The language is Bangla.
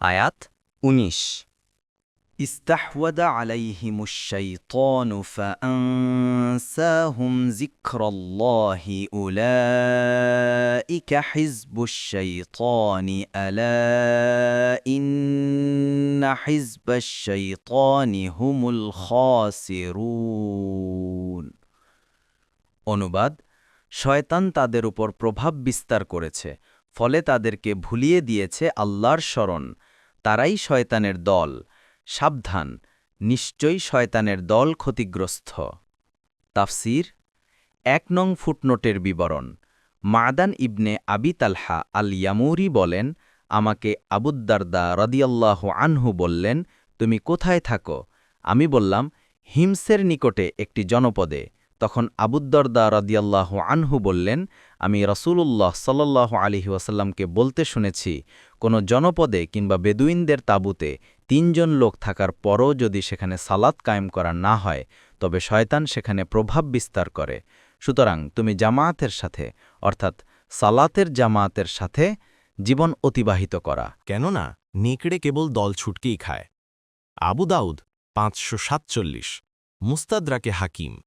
আয়াত ১৯। استحوذ عليهم الشيطان فأنساهم ذكر الله أولئك حزب الشيطان ألا إن حزب الشيطان هم الخاسرون অনুবাদ শয়তান তাদের উপর প্রভাব বিস্তার করেছে, ফলে তাদেরকে ভুলিয়ে দিয়েছে আল্লাহর স্মরণ। তারাই শয়তানের দল। সাবধান, নিশ্চয়ই শয়তানের দল ক্ষতিগ্রস্ত। তাফসীর ১ নং ফুটনোটের বিবরণ। মাদান ইবনে আবি তালহা আল ইয়ামুরি বলেন, আমাকে আবুদ্দারদা রাদিয়াল্লাহু আনহু বললেন, তুমি কোথায় থাকো? আমি বললাম, হিমসের নিকটে একটি জনপদে। তখন আবুদ্দারদা রাদিয়াল্লাহু আনহু বললেন, আমি রাসূলুল্লাহ সাল্লাল্লাহু আলাইহি ওয়াসাল্লামকে বলতে শুনেছি, কোনো জনপদে কিংবা বেদুইনদের তাঁবুতে ৩ জন লোক থাকার পরও যদি সেখানে সালাত কায়েম করা না হয়, তবে শয়তান সেখানে প্রভাব বিস্তার করে। সুতরাং তুমি জামায়াতের সাথে, অর্থাৎ সালাতের জামায়াতের সাথে জীবন অতিবাহিত করা। কেননা নেকড়ে কেবল দল ছুটকেই খায়। আবু দাউদ ৫৪৭, মুস্তাদরাকে হাকিম